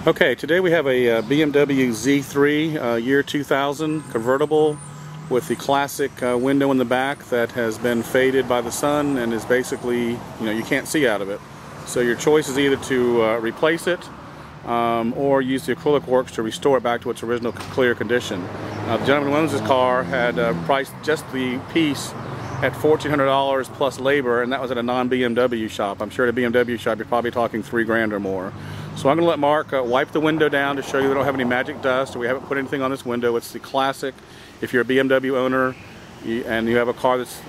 Okay, today we have a BMW Z3 year 2000 convertible with the classic window in the back that has been faded by the sun and is basically, you can't see out of it. So your choice is either to replace it or use the Acrylic-Werks to restore it back to its original clear condition. The gentleman who owns this car had priced just the piece at $1,400 plus labor, and that was at a non-BMW shop. I'm sure at a BMW shop you're probably talking $3 or more. So I'm going to let Mark wipe the window down to show you we don't have any magic dust, or we haven't put anything on this window. It's the classic. If you're a BMW owner and you have a car that's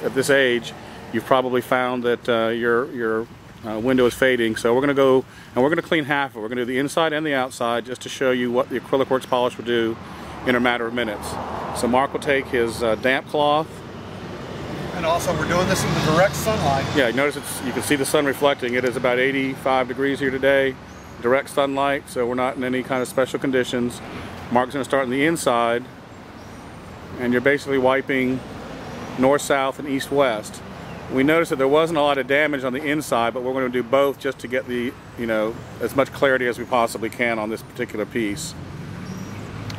at this age, you've probably found that your window is fading. So we're going to go and we're going to clean half of it. We're going to do the inside and the outside just to show you what the Acrylic-Werks polish will do in a matter of minutes. So Mark will take his damp cloth. And also we're doing this in the direct sunlight. Yeah, notice you can see the sun reflecting. It is about 85 degrees here today. Direct sunlight, so we're not in any kind of special conditions. Mark's going to start on the inside, and you're basically wiping north, south, and east, west. We noticed that there wasn't a lot of damage on the inside, but we're going to do both just to get the, as much clarity as we possibly can on this particular piece.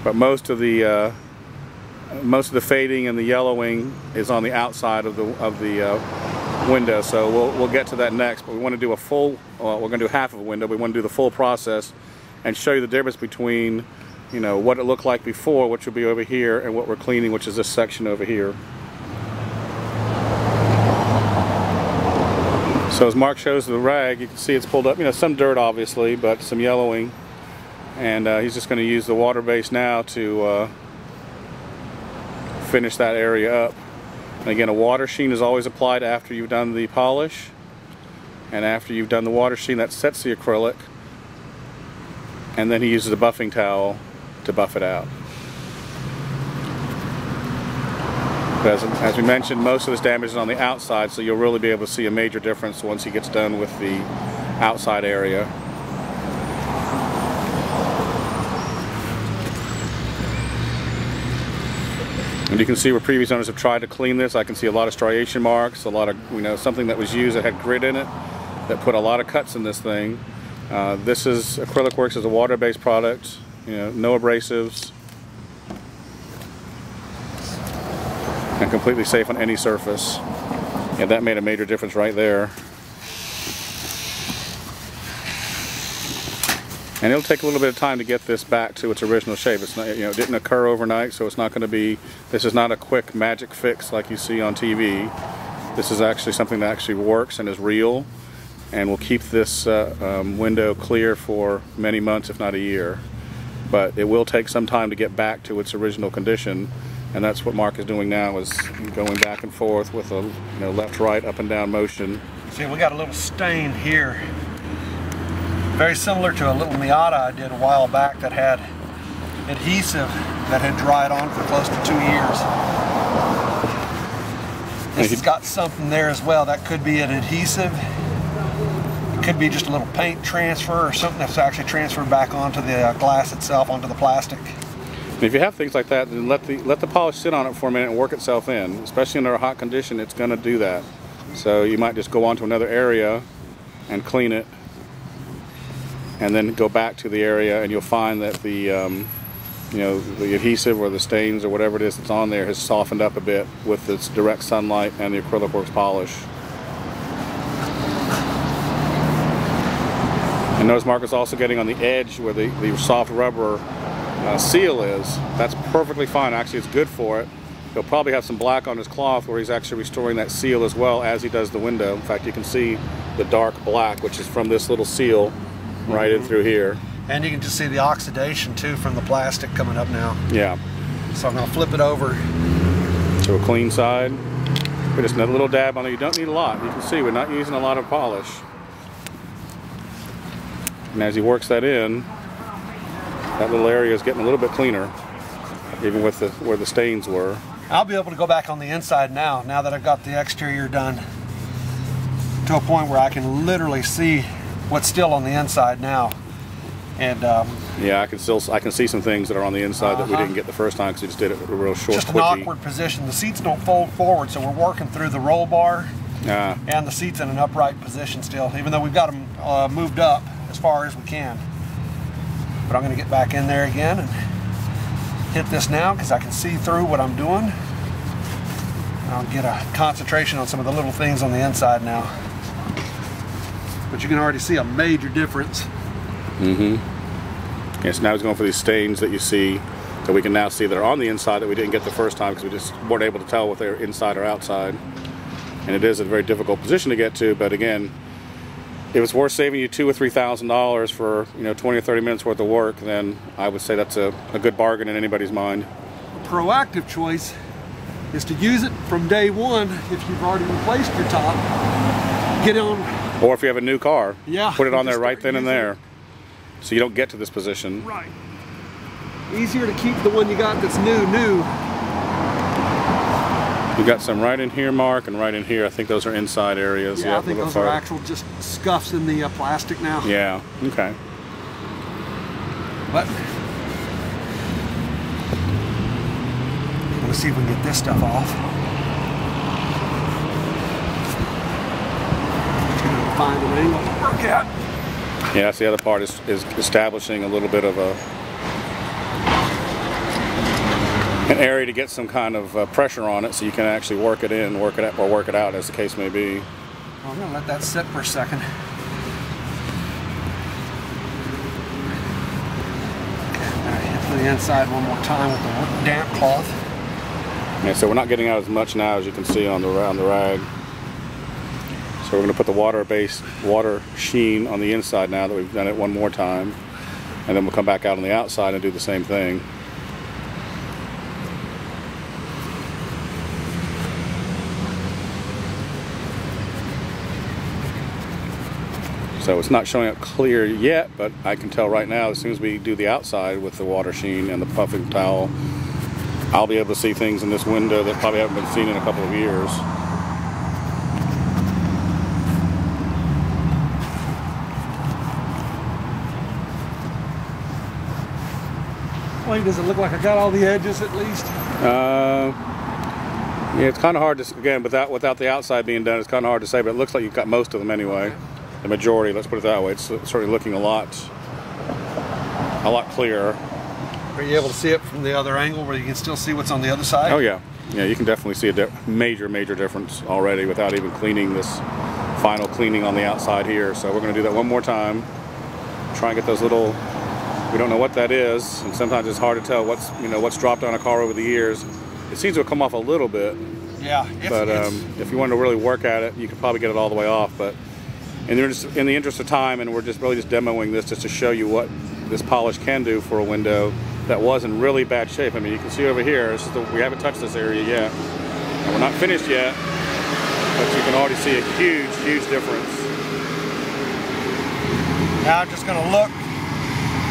But most of the fading and the yellowing is on the outside of the window, so we'll get to that next. But we want to do a full. We're going to do half of a window. We want to do the full process and show you the difference between, what it looked like before, which will be over here, and what we're cleaning, which is this section over here. So as Mark shows the rag, you can see it's pulled up. Some dirt obviously, but some yellowing, and he's just going to use the water base now to finish that area up. And again, a water sheen is always applied after you've done the polish, and after you've done the water sheen, that sets the acrylic, and then he uses a buffing towel to buff it out. But as we mentioned, most of this damage is on the outside, so you'll really be able to see a major difference once he gets done with the outside area. And you can see where previous owners have tried to clean this. I can see a lot of striation marks, a lot of, something that was used that had grit in it, that put a lot of cuts in this thing. This is Acrylic-Werks is a water-based product, no abrasives, and completely safe on any surface. Yeah, that made a major difference right there. And it'll take a little bit of time to get this back to its original shape. It's not, it didn't occur overnight, so it's not going to be. This is not a quick magic fix like you see on TV. This is actually something that actually works and is real, and will keep this window clear for many months, if not a year. But it will take some time to get back to its original condition, and that's what Mark is doing now, is going back and forth with a left, right, up and down motion. See, we got a little stain here. Very similar to a little Miata I did a while back that had adhesive that had dried on for close to 2 years. This has got something there as well. That could be an adhesive. It could be just a little paint transfer or something that's actually transferred back onto the glass itself, onto the plastic. And if you have things like that, then let the polish sit on it for a minute and work itself in. Especially under a hot condition, it's going to do that. So you might just go on to another area and clean it, and then go back to the area, and you'll find that the the adhesive or the stains or whatever it is that's on there has softened up a bit with its direct sunlight and the Acrylic-Werks polish. And notice Mark is also getting on the edge where the soft rubber seal is. That's perfectly fine. Actually, it's good for it. He'll probably have some black on his cloth where he's actually restoring that seal as well as he does the window. In fact, you can see the dark black, which is from this little seal right in through here. And you can just see the oxidation too from the plastic coming up now. Yeah. So I'm going to flip it over to a clean side. Put just another little dab on there. You don't need a lot. You can see we're not using a lot of polish. And as he works that in, that little area is getting a little bit cleaner, even with where the stains were. I'll be able to go back on the inside now that I've got the exterior done, to a point where I can literally see what's still on the inside now. And yeah, I can see some things that are on the inside that we didn't get the first time because we just did it with a real short, just an awkward position. The seats don't fold forward, so we're working through the roll bar, and the seat's in an upright position still, even though we've got them moved up as far as we can. But I'm going to get back in there again and hit this now because I can see through what I'm doing. I'll get a concentration on some of the little things on the inside now. But you can already see a major difference. Yes, now he's going for these stains that you see, that we can now see that are on the inside that we didn't get the first time because we just weren't able to tell if they're inside or outside. And it is a very difficult position to get to, but again, if it's worth saving you $2,000 or $3,000 for 20 or 30 minutes worth of work, then I would say that's a good bargain in anybody's mind. A proactive choice is to use it from day one if you've already replaced your top. Get on. Or if you have a new car, yeah, put it on there right then and there, so you don't get to this position. Right. Easier to keep the one you got that's new. You got some right in here, Mark, and right in here. I think those are inside areas. Yeah, I think those are actual just scuffs in the plastic now. Yeah, okay. But let's see if we can get this stuff off. Find an angle to work at. Yeah, that's the other part is establishing a little bit of an area to get some kind of pressure on it so you can actually work it in, work it up, or work it out, as the case may be. Well, I'm going to let that sit for a second. Okay, I'm going to hit to the inside one more time with the damp cloth. Yeah, so we're not getting out as much now as you can see on the rag. So we're going to put the water sheen on the inside now that we've done it one more time. And then we'll come back out on the outside and do the same thing. So it's not showing up clear yet, but I can tell right now as soon as we do the outside with the water sheen and the puffing towel, I'll be able to see things in this window that probably haven't been seen in a couple of years. Well, does it look like I got all the edges at least? Yeah, it's kind of hard to, again, without the outside being done, it's kind of hard to say, but it looks like you've got most of them anyway. The majority, let's put it that way. It's certainly looking a lot clearer. Are you able to see it from the other angle where you can still see what's on the other side? Oh yeah, yeah. You can definitely see a major difference already without even cleaning this final cleaning on the outside here. So we're going to do that one more time. Try and get those little. We don't know what that is, and sometimes it's hard to tell what's dropped on a car over the years. It seems to have come off a little bit. Yeah. But if you wanted to really work at it, you could probably get it all the way off. But in the interest of time, and we're just demoing this just to show you what this polish can do for a window that was in really bad shape. I mean, you can see over here, we haven't touched this area yet. And we're not finished yet, but you can already see a huge difference. Now I'm just going to look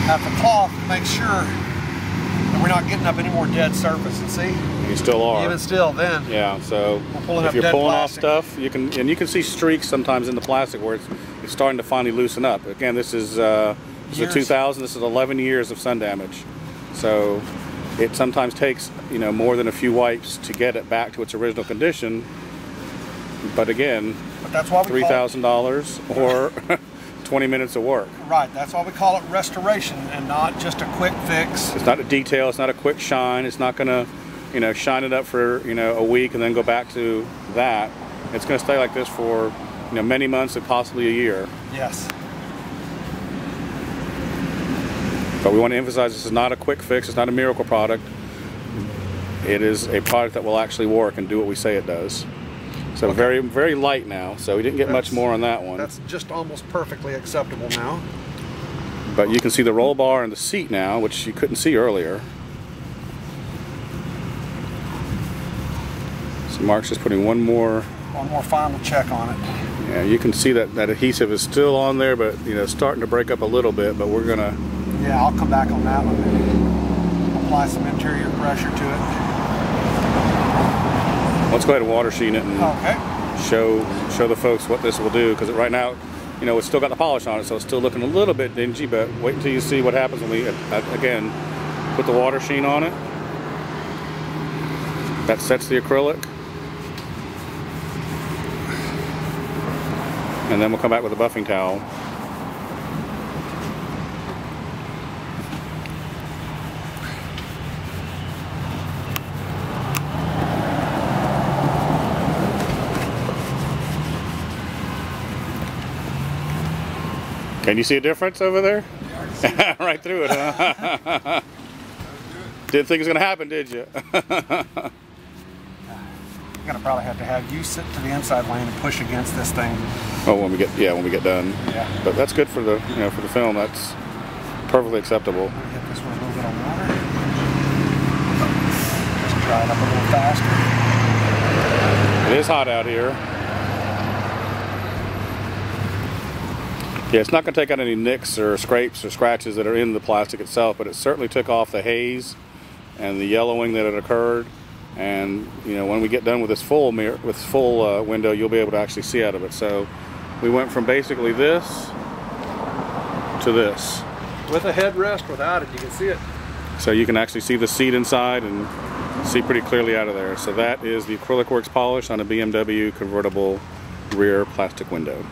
at the cloth to make sure that we're not getting up any more dead surface. And see? You still are. Even still then. Yeah, so if you're pulling off stuff, you can see streaks sometimes in the plastic where it's starting to finally loosen up. Again, this is a 2000, this is 11 years of sun damage. So it sometimes takes more than a few wipes to get it back to its original condition. But again, that's why we $3,000 or 20 minutes of work. Right, that's why we call it restoration and not just a quick fix. It's not a detail, it's not a quick shine, it's not gonna shine it up for a week and then go back to that. It's gonna stay like this for many months and possibly a year. Yes. But we want to emphasize this is not a quick fix, it's not a miracle product. It is a product that will actually work and do what we say it does. So okay. Very light now, so we didn't get much more on that one. That's just almost perfectly acceptable now. But you can see the roll bar and the seat now, which you couldn't see earlier. So Mark's just putting one more final check on it. Yeah, you can see that adhesive is still on there, but starting to break up a little bit, but we're gonna... Yeah, I'll come back on that one and apply some interior pressure to it. Let's go ahead and water sheen it and show the folks what this will do, because right now, it's still got the polish on it, so it's still looking a little bit dingy, but wait until you see what happens when we, again, put the water sheen on it. That sets the acrylic. And then we'll come back with a buffing towel. Can you see a difference over there? Yeah, right through it, huh? Didn't think it was going to happen, did you? I'm gonna probably have to have you sit to the inside lane and push against this thing. Oh, when we get done. Yeah. But that's good for the for the film. That's perfectly acceptable. I'm gonna hit this one a little bit on water. Just dry it up a little faster. It is hot out here. Yeah, it's not going to take out any nicks or scrapes or scratches that are in the plastic itself, but it certainly took off the haze and the yellowing that had occurred. And when we get done with this full mirror, with full window, you'll be able to actually see out of it. So we went from basically this to this. With a headrest, without it, you can see it. So you can actually see the seat inside and see pretty clearly out of there. So that is the Acrylic-Werks polish on a BMW convertible rear plastic window.